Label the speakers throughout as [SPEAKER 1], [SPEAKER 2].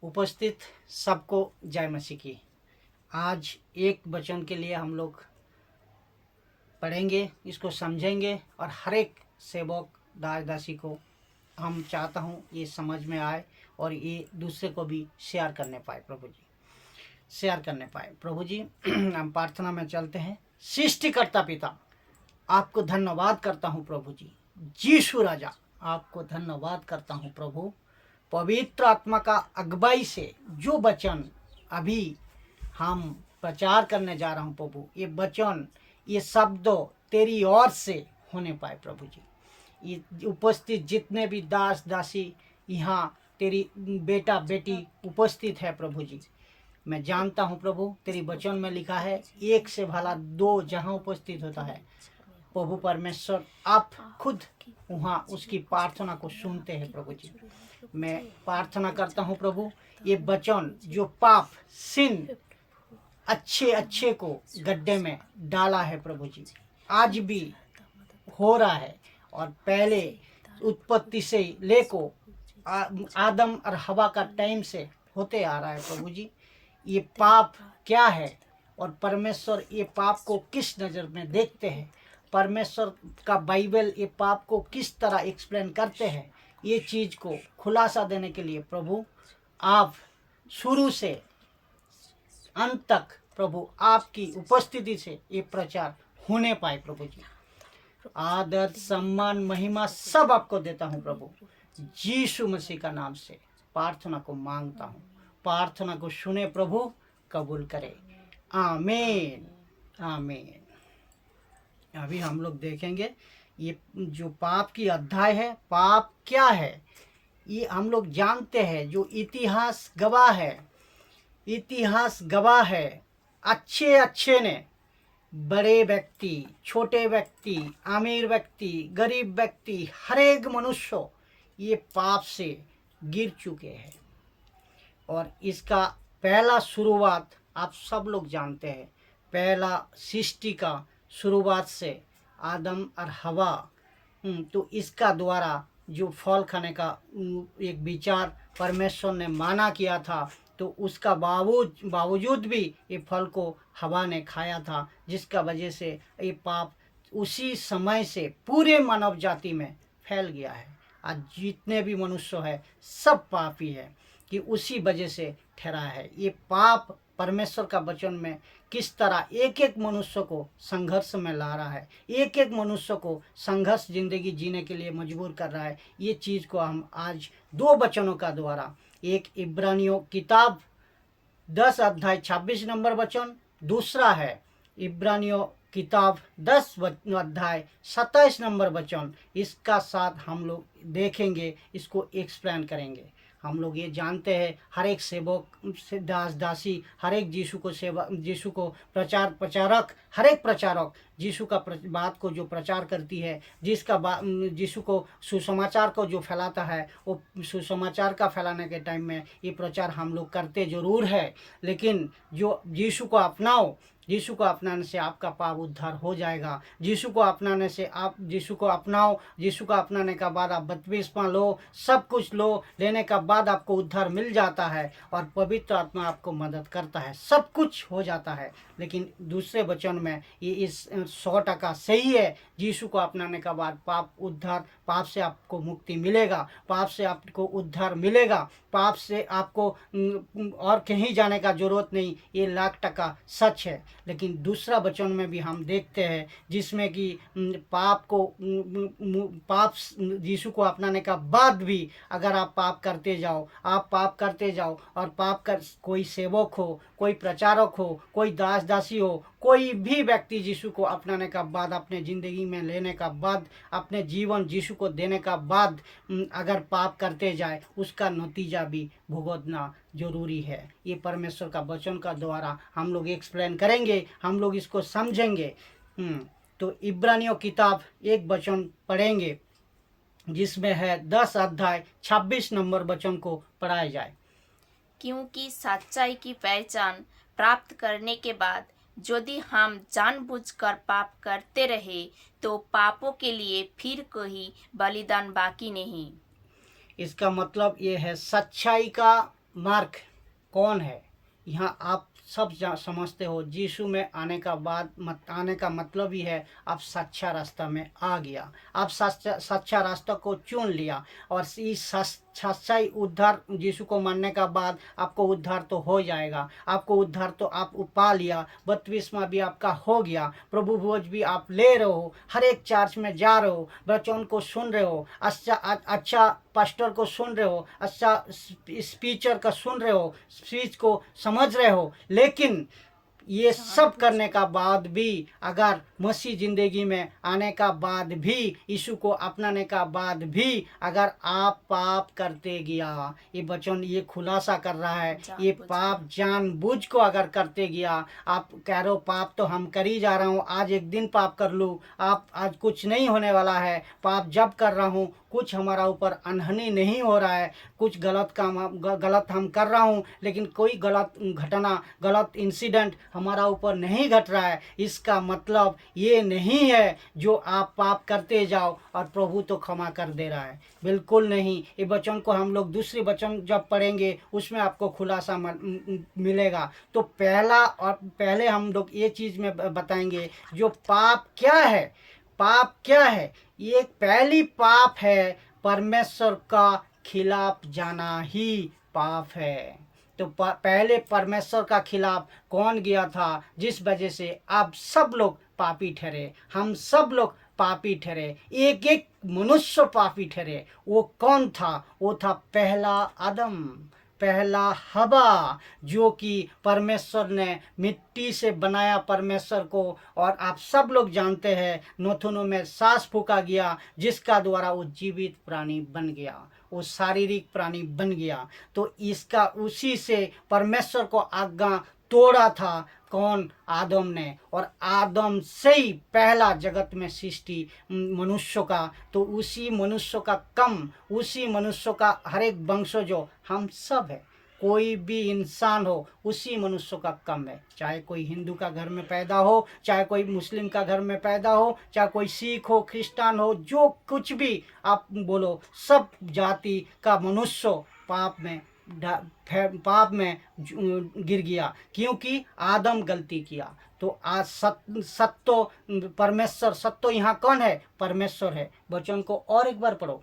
[SPEAKER 1] उपस्थित सबको जय मसीह की। आज एक वचन के लिए हम लोग पढ़ेंगे, इसको समझेंगे और हर एक सेवक दास दासी को हम चाहता हूँ ये समझ में आए और ये दूसरे को भी शेयर करने पाए। प्रभु जी शेयर करने पाए। प्रभु जी हम प्रार्थना में चलते हैं। सृष्टिकर्ता पिता, आपको धन्यवाद करता हूँ प्रभु जी। यीशु राजा, आपको धन्यवाद करता हूँ प्रभु। पवित्र आत्मा का अगुवाई से जो वचन अभी हम प्रचार करने जा रहा हूँ प्रभु, ये वचन, ये शब्द तेरी ओर से होने पाए प्रभु जी। ये उपस्थित जितने भी दास दासी यहाँ तेरी बेटा बेटी उपस्थित है प्रभु जी, मैं जानता हूँ प्रभु तेरी वचन में लिखा है एक से भला दो जहाँ उपस्थित होता है प्रभु परमेश्वर आप खुद वहाँ उसकी प्रार्थना को सुनते हैं प्रभु जी। मैं प्रार्थना करता हूँ प्रभु, ये वचन जो पाप सिन अच्छे अच्छे को गड्ढे में डाला है प्रभु जी, आज भी हो रहा है और पहले उत्पत्ति से लेको आदम और हवा का टाइम से होते आ रहा है प्रभु जी। ये पाप क्या है और परमेश्वर ये पाप को किस नज़र में देखते हैं, परमेश्वर का बाइबल ये पाप को किस तरह एक्सप्लेन करते हैं, ये चीज़ को खुलासा देने के लिए प्रभु आप शुरू से अंत तक प्रभु आपकी उपस्थिति से ये प्रचार होने पाए प्रभु जी। आदर सम्मान महिमा सब आपको देता हूँ प्रभु। यीशु मसीह का नाम से प्रार्थना को मांगता हूँ, प्रार्थना को सुने प्रभु, कबूल करे। आमीन आमीन। अभी हम लोग देखेंगे ये जो पाप की अध्याय है, पाप क्या है ये हम लोग जानते हैं। जो इतिहास गवाह है, इतिहास गवाह है, अच्छे अच्छे ने, बड़े व्यक्ति, छोटे व्यक्ति, अमीर व्यक्ति, गरीब व्यक्ति, हर एक मनुष्य ये पाप से गिर चुके हैं। और इसका पहला शुरुआत आप सब लोग जानते हैं, पहला सृष्टि का शुरुआत से आदम और हवा, तो इसका द्वारा जो फल खाने का एक विचार परमेश्वर ने माना किया था, तो उसका बावजूद भी ये फल को हवा ने खाया था, जिसका वजह से ये पाप उसी समय से पूरे मानव जाति में फैल गया है। आज जितने भी मनुष्य है सब पापी है कि उसी वजह से ठहरा है। ये पाप परमेश्वर का वचन में किस तरह एक एक मनुष्य को संघर्ष में ला रहा है, एक एक मनुष्य को संघर्ष जिंदगी जीने के लिए मजबूर कर रहा है, ये चीज़ को हम आज दो वचनों का द्वारा, एक इब्रानियों किताब 10 अध्याय 26 नंबर वचन, दूसरा है इब्रानियों किताब 10 अध्याय 27 नंबर वचन, इसका साथ हम लोग देखेंगे, इसको एक्सप्लेन करेंगे। हम लोग ये जानते हैं हर एक सेवक से दास दासी, हर एक यीशु को प्रचारक, हर एक प्रचारक यीशु का बात को जो प्रचार करती है, यीशु को सुसमाचार को जो फैलाता है, वो सुसमाचार का फैलाने के टाइम में ये प्रचार हम लोग करते ज़रूर है। लेकिन जो यीशु को अपनाओ, यीशु को अपनाने से आपका पाप उद्धार हो जाएगा। यीशु को अपनाने से आप यीशु को अपनाओ, यीशु को अपनाने का बाद आप बपतिस्मा लो, सब कुछ लो, लेने का बाद आपको उद्धार मिल जाता है और पवित्र आत्मा आपको मदद करता है, सब कुछ हो जाता है। लेकिन दूसरे वचन में ये इस 100% सही है। यीशु को अपनाने का बाद पाप से आपको मुक्ति मिलेगा, पाप से आपको उद्धार मिलेगा, पाप से आपको और कहीं जाने का जरूरत नहीं, ये 100% सच है। लेकिन दूसरा वचन में भी हम देखते हैं जिसमें कि पाप यीशु को अपनाने का बाद भी अगर आप पाप करते जाओ और पाप कर, कोई सेवक हो, कोई प्रचारक हो, कोई दास दासी हो, कोई भी व्यक्ति यीशु को अपनाने का बाद, अपने ज़िंदगी में लेने का बाद, अपने जीवन यीशु को देने का बाद अगर पाप करते जाए, उसका नतीजा भी भुगतना जरूरी है। ये परमेश्वर का वचन का द्वारा हम लोग एक्सप्लेन करेंगे, हम लोग इसको समझेंगे। तो इब्रानियों किताब एक वचन पढ़ेंगे जिसमें है 10 अध्याय 26 नंबर वचन को पढ़ाया जाए।
[SPEAKER 2] क्योंकि सच्चाई की पहचान प्राप्त करने के बाद यदि हम जानबूझकर पाप करते रहे तो पापों के लिए फिर कोई बलिदान बाकी नहीं।
[SPEAKER 1] इसका मतलब ये है सच्चाई का मार्क कौन है? यहाँ आप सब समझते हो, यीशु में आने का आने का मतलब ही है आप सच्चा रास्ता में आ गया, आप सच्चा रास्ता को चुन लिया, और इस सच्चाई उद्धार यीशु को मानने का बाद आपको उद्धार तो हो जाएगा, आपको उद्धार तो आप पा लिया, बपतिस्मा भी आपका हो गया, प्रभु भोज भी आप ले रहे हो, हर एक चर्च में जा रहे हो, वचन को सुन रहे हो, अच्छा पास्टर को सुन रहे हो, अच्छा स्पीचर का सुन रहे हो, स्पीच को समझ रहे हो, लेकिन ये सब करने का बाद भी अगर मसीह ज़िंदगी में आने का बाद भी, यीशु को अपनाने का बाद भी अगर आप पाप करते गया, ये वचन ये खुलासा कर रहा है, ये पाप जानबूझ को अगर करते गया, आप कह रहे हो पाप तो हम कर ही जा रहा हूँ, आज एक दिन पाप कर लूँ, आप आज कुछ नहीं होने वाला है, पाप जब कर रहा हूँ कुछ हमारा ऊपर अनहनी नहीं हो रहा है, कुछ गलत हम कर रहा हूँ, लेकिन कोई गलत घटना, गलत इंसिडेंट हमारा ऊपर नहीं घट रहा है, इसका मतलब ये नहीं है जो आप पाप करते जाओ और प्रभु तो क्षमा कर दे रहा है, बिल्कुल नहीं। ये वचन को हम लोग दूसरी वचन जब पढ़ेंगे उसमें आपको खुलासा मिलेगा। तो पहले हम लोग ये चीज़ में बताएंगे जो पाप क्या है। पाप क्या है? ये पहली पाप है, परमेश्वर का खिलाफ जाना ही पाप है। तो पहले परमेश्वर का खिलाफ कौन गया था, जिस वजह से अब सब लोग पापी ठहरे, हम सब लोग पापी ठहरे, एक एक मनुष्य पापी ठहरे। वो कौन था? वो था पहला आदम, पहला हवा, जो कि परमेश्वर ने मिट्टी से बनाया परमेश्वर को, और आप सब लोग जानते हैं नथुनों में सांस फूका गया, जिसका द्वारा वो जीवित प्राणी बन गया, वो शारीरिक प्राणी बन गया। तो इसका उसी से परमेश्वर को आज्ञा तोड़ा था कौन? आदम ने। और आदम से ही पहला जगत में सृष्टि मनुष्य का, तो उसी मनुष्य का उसी मनुष्य का हर एक वंश जो हम सब है, कोई भी इंसान हो, उसी मनुष्य का कम है। चाहे कोई हिंदू का घर में पैदा हो, चाहे कोई मुस्लिम का घर में पैदा हो, चाहे कोई सिख हो, क्रिश्चियन हो, जो कुछ भी आप बोलो, सब जाति का मनुष्य पाप में गिर गया, क्योंकि आदम गलती किया। तो आज सत्य परमेश्वर, सत्य यहाँ कौन है? परमेश्वर है। वचन को और एक बार पढ़ो।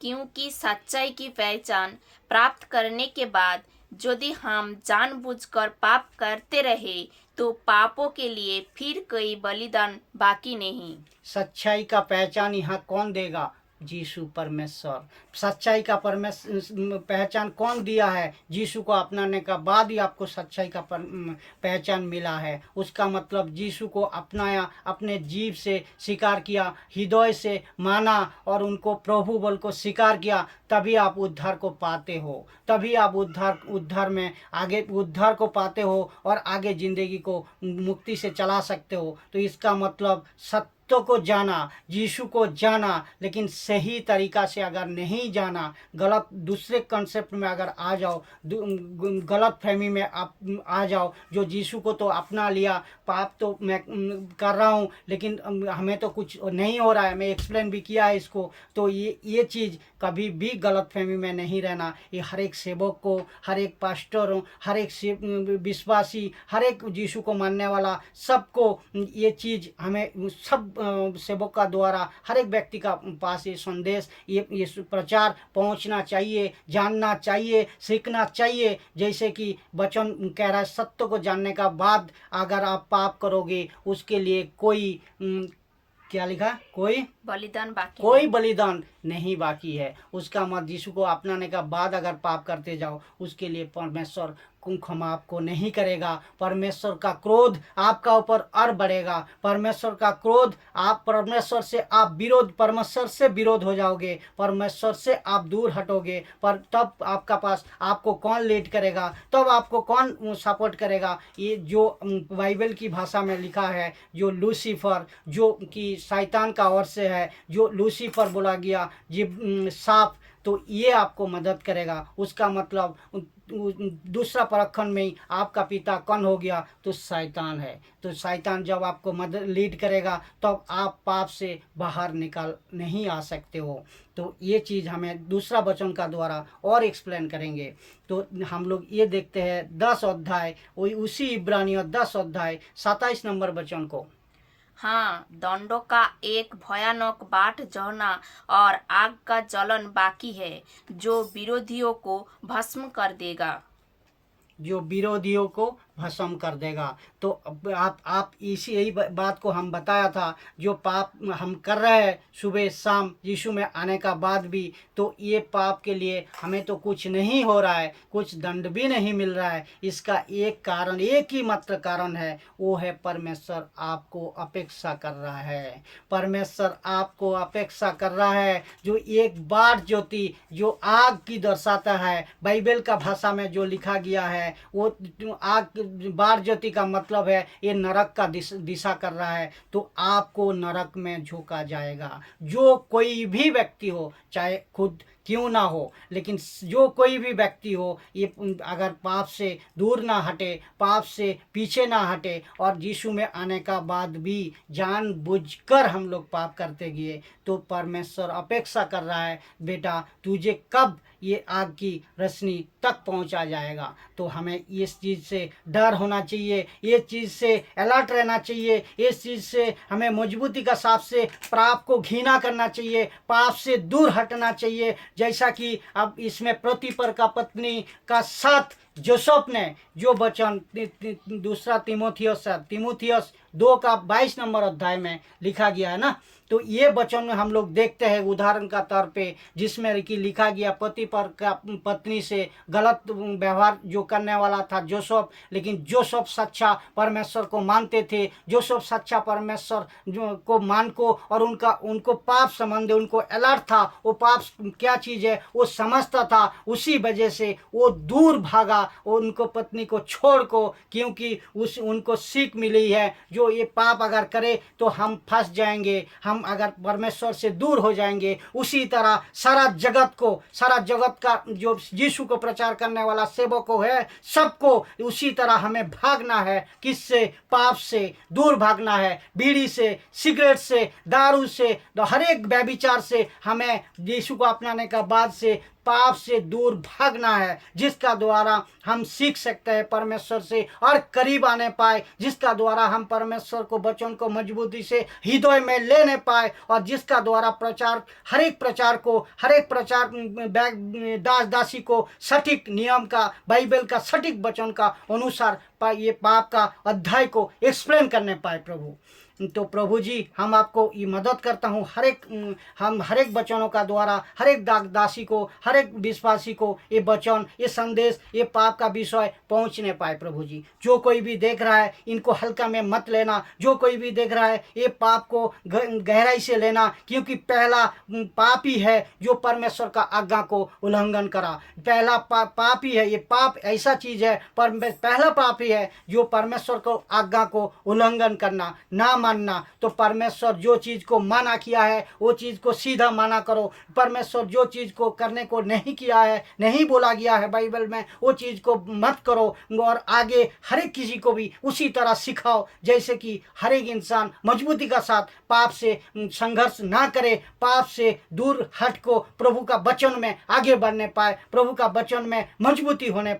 [SPEAKER 2] क्योंकि सच्चाई की पहचान प्राप्त करने के बाद यदि हम जानबूझकर पाप करते रहे तो पापों के लिए फिर कोई बलिदान बाकी नहीं।
[SPEAKER 1] सच्चाई का पहचान यहाँ कौन देगा? यीशु परमेश्वर। सच्चाई का पहचान कौन दिया है? यीशु को अपनाने का बाद ही आपको सच्चाई का पहचान मिला है। उसका मतलब यीशु को अपनाया, अपने जीव से स्वीकार किया, हृदय से माना और उनको प्रभु बोल को स्वीकार किया, तभी आप उद्धार को पाते हो, तभी आप उद्धार में आगे उद्धार को पाते हो और आगे जिंदगी को मुक्ति से चला सकते हो। तो इसका मतलब सत्य को जाना, यीशु को जाना, लेकिन सही तरीका से अगर नहीं जाना, गलत दूसरे कंसेप्ट में अगर आ जाओ, गलत फहमी में आप आ जाओ, जो यीशु को तो अपना लिया, पाप तो मैं कर रहा हूँ लेकिन हमें तो कुछ नहीं हो रहा है, मैं एक्सप्लेन भी किया है इसको। तो ये चीज़ कभी भी गलत फहमी में नहीं रहना। ये हर एक सेवक को, हर एक पास्टर हो, हर एक विश्वासी, हर एक यीशु को मानने वाला सबको ये चीज़ हमें सब सेवक का द्वारा हर एक व्यक्ति का पास ये संदेश, ये प्रचार पहुंचना चाहिए, जानना चाहिए, सीखना चाहिए। जैसे कि वचन कह रहा है, सत्य को जानने का बाद अगर आप पाप करोगे उसके लिए कोई क्या लिखा? कोई बलिदान नहीं बाकी है। उसका मत यीशु को अपनाने का बाद अगर पाप करते जाओ, उसके लिए परमेश्वर क्षमा आपको नहीं करेगा। परमेश्वर का क्रोध आपका ऊपर और बढ़ेगा। परमेश्वर का क्रोध, आप परमेश्वर से विरोध हो जाओगे, परमेश्वर से आप दूर हटोगे। पर तब आपका पास आपको कौन लीड करेगा? तब आपको कौन सपोर्ट करेगा? ये जो बाइबल की भाषा में लिखा है, जो लूसीफर, जो कि शैतान का ओर से है, जो लूसीफर बोला गया, जी साफ, तो ये आपको मदद करेगा। उसका मतलब दूसरा परखंड में ही आपका पिता कौन हो गया, तो शैतान है। तो शैतान जब आपको मदद लीड करेगा तब आप पाप से बाहर निकाल नहीं आ सकते हो। तो ये चीज़ हमें दूसरा वचन का द्वारा और एक्सप्लेन करेंगे। तो हम लोग ये देखते हैं 10 अध्याय, वही उसी इब्रानियों 10 अध्याय 27 नंबर वचन को।
[SPEAKER 2] हाँ, दंडों का एक भयानक बाट जलना और आग का जलन बाकी है जो विरोधियों को भस्म कर देगा।
[SPEAKER 1] जो विरोधियों को भस्म कर देगा। तो अब आप इसी यही बात को हम बताया था, जो पाप हम कर रहे हैं सुबह शाम यीशु में आने का बाद भी, तो ये पाप के लिए हमें तो कुछ नहीं हो रहा है, कुछ दंड भी नहीं मिल रहा है। इसका एक कारण, एक ही मात्र कारण है, वो है परमेश्वर आपको अपेक्षा कर रहा है। परमेश्वर आपको अपेक्षा कर रहा है। जो एक बार ज्योति जो आग की दर्शाता है, बाइबल का भाषा में जो लिखा गया है, वो आग बार ज्योति का मतलब है ये नरक का दिशा कर रहा है। तो आपको नरक में झोंका जाएगा। जो कोई भी व्यक्ति हो, चाहे खुद क्यों ना हो, लेकिन जो कोई भी व्यक्ति हो, ये अगर पाप से दूर ना हटे, पाप से पीछे ना हटे और यीशु में आने का बाद भी जानबूझकर हम लोग पाप करते गए, तो परमेश्वर अपेक्षा कर रहा है, बेटा तुझे कब ये आग की रोशनी तक पहुंचा जाएगा। तो हमें इस चीज़ से डर होना चाहिए, ये चीज़ से अलर्ट रहना चाहिए, इस चीज़ से हमें मजबूती का साथ से पाप को घृणा करना चाहिए, पाप से दूर हटना चाहिए। जैसा कि अब इसमें प्रतिपर का पत्नी का साथ जोसेफ ने जो वचन दूसरा तीमुथियुस 2 का 22 नंबर अध्याय में लिखा गया है ना, तो ये वचन में हम लोग देखते हैं उदाहरण का तौर पे, जिसमें कि लिखा गया पति पर का पत्नी से गलत व्यवहार जो करने वाला था जोसेफ, लेकिन जोसेफ सच्चा परमेश्वर को मानते थे। जोसेफ सच्चा परमेश्वर जो को मान को और उनको पाप संबंधी उनको अलर्ट था, वो पाप क्या चीज़ है वो समझता था। उसी वजह से वो दूर भागा उनको पत्नी को छोड़ को, क्योंकि उनको सीख मिली है जो ये पाप अगर करे तो हम फंस जाएंगे, हम अगर परमेश्वर से दूर हो जाएंगे। उसी तरह सारा जगत का जो यीशु को प्रचार करने वाला सेवक है, सबको उसी तरह हमें भागना है। किससे? पाप से दूर भागना है, बीड़ी से, सिगरेट से, दारू से, हर एक व्यभिचार से हमें यीशु को अपनाने का बाद से पाप से दूर भागना है, जिसका द्वारा हम सीख सकते हैं परमेश्वर से और करीब आने पाए, जिसका द्वारा हम परमेश्वर को वचन को मजबूती से हृदय में लेने पाए, और जिसका द्वारा हर एक प्रचार दास दासी को सटीक नियम का, बाइबल का सटीक वचन का अनुसार ये पाप का अध्याय को एक्सप्लेन करने पाए प्रभु। तो प्रभु जी हम आपको ये मदद करता हूँ, हम हर एक वचनों का द्वारा हर एक दासी को, हर एक विश्वासी को ये वचन, ये संदेश, ये पाप का विषय पहुँचने पाए प्रभु जी। जो कोई भी देख रहा है इनको हल्का में मत लेना, जो कोई भी देख रहा है ये पाप को गहराई से लेना, क्योंकि पहला पापी है जो परमेश्वर का आज्ञा को उल्लंघन करा। पहला पापी है, ये पाप ऐसा चीज़ है, पहला पापी है जो परमेश्वर को आज्ञा को उल्लंघन करना, ना मानना। तो परमेश्वर जो चीज़ को मना किया है वो चीज़ को सीधा मना करो। परमेश्वर जो चीज़ को करने को नहीं किया है, नहीं बोला गया है बाइबल में, वो चीज़ को मत करो। और आगे हर एक किसी को भी उसी तरह सिखाओ, जैसे कि हर एक इंसान मजबूती का साथ पाप से संघर्ष ना करे, पाप से दूर हट को प्रभु का वचन में आगे बढ़ने पाए, प्रभु का वचन में मजबूती होने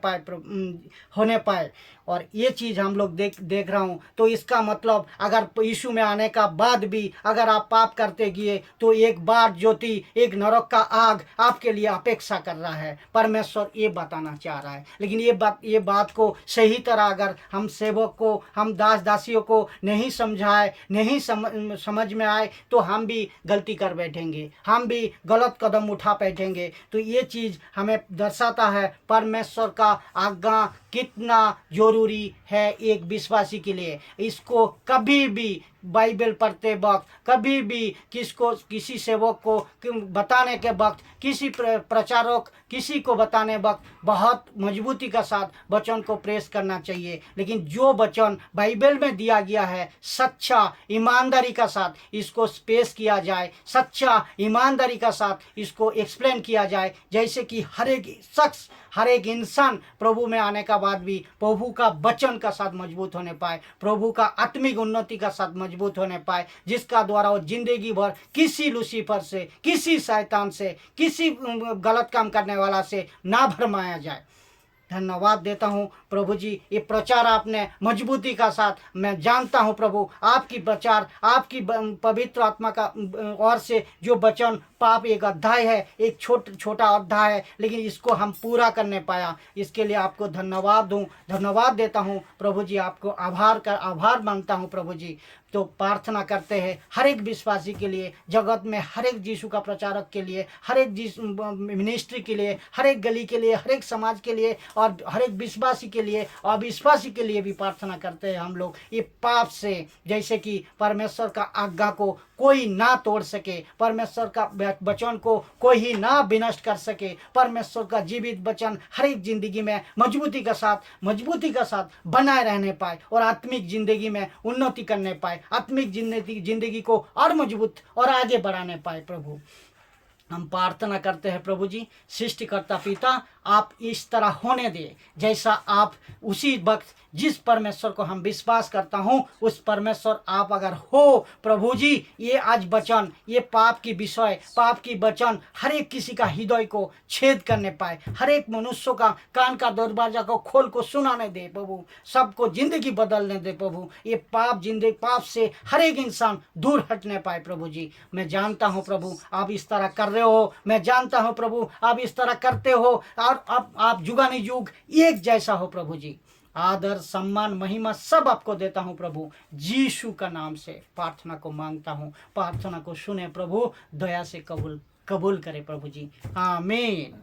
[SPEAKER 1] पाए। और ये चीज़ हम लोग देख रहा हूँ। तो इसका मतलब अगर यीशु में आने का बाद भी अगर आप पाप करते गए तो एक बार ज्योति, एक नरक का आग आपके लिए अपेक्षा कर रहा है। परमेश्वर ये बताना चाह रहा है। लेकिन ये बात को सही तरह अगर हम सेवक को, हम दास दासियों को नहीं समझाए, नहीं समझ में आए, तो हम भी गलती कर बैठेंगे, हम भी गलत कदम उठा बैठेंगे। तो ये चीज़ हमें दर्शाता है परमेश्वर का आज्ञा कितना जरूरी है एक विश्वासी के लिए। इसको कभी भी बाइबल पढ़ते वक्त, कभी भी किसी सेवक को बताने के वक्त, किसी प्रचारक किसी को बताने वक्त बहुत मजबूती का साथ वचन को प्रेस करना चाहिए। लेकिन जो वचन बाइबल में दिया गया है, सच्चा ईमानदारी का साथ इसको पेश किया जाए, सच्चा ईमानदारी का साथ इसको एक्सप्लेन किया जाए, जैसे कि हर एक शख्स, हर एक इंसान प्रभु में आने का बाद भी प्रभु का वचन का साथ मजबूत होने पाए, प्रभु का आत्मिक उन्नति का साथ मजबूत होने पाए, जिसका द्वारा वो जिंदगी भर किसी लूसीफर से, किसी शैतान से, किसी गलत काम करने वाला से ना भरमाया जाए। धन्यवाद देता हूँ प्रभु जी, ये प्रचार आपने मजबूती का साथ, मैं जानता हूँ प्रभु आपकी प्रचार, आपकी पवित्र आत्मा का ओर से जो वचन, पाप एक अध्याय है, एक छोटा अध्याय है, लेकिन इसको हम पूरा करने पाया, इसके लिए आपको धन्यवाद देता हूँ प्रभु जी। आपको आभार मानता हूँ प्रभु जी। तो प्रार्थना करते हैं हर एक विश्वासी के लिए, जगत में हर एक यीशु का प्रचारक के लिए, हर एक मिनिस्ट्री के लिए, हर एक गली के लिए, हर एक समाज के लिए, और हर एक विश्वासी के लिए, अविश्वासी के लिए भी प्रार्थना करते हैं हम लोग। ये पाप से, जैसे कि परमेश्वर का आज्ञा को कोई ना तोड़ सके, परमेश्वर का वचन को कोई ना विनष्ट कर सके, परमेश्वर का जीवित वचन हर एक जिंदगी में मजबूती का साथ बनाए रहने पाए, और आत्मिक जिंदगी में उन्नति करने पाए, आत्मिक जिंदगी को और मजबूत और आगे बढ़ाने पाए। प्रभु हम प्रार्थना करते हैं प्रभु जी, सृष्टिकर्ता पिता, आप इस तरह होने दे जैसा आप उसी वक्त जिस परमेश्वर को हम विश्वास करता हूँ, उस परमेश्वर आप अगर हो प्रभु जी, ये आज वचन, ये पाप की विषय, पाप की वचन हर एक किसी का हृदय को छेद करने पाए, हर एक मनुष्य का कान का दरवाजा को खोल को सुनाने दे प्रभु, सबको जिंदगी बदलने दे प्रभु। ये पाप से हर एक इंसान दूर हटने पाए प्रभु जी। मैं जानता हूँ प्रभु आप इस तरह कर रहे हो, मैं जानता हूँ प्रभु आप इस तरह करते हो, और अब आप जुगानुयुग एक जैसा हो प्रभु जी। आदर, सम्मान, महिमा सब आपको देता हूँ प्रभु, यीशु का नाम से प्रार्थना को मांगता हूँ। प्रार्थना को सुने प्रभु, दया से कबूल करे प्रभु जी, आमीन।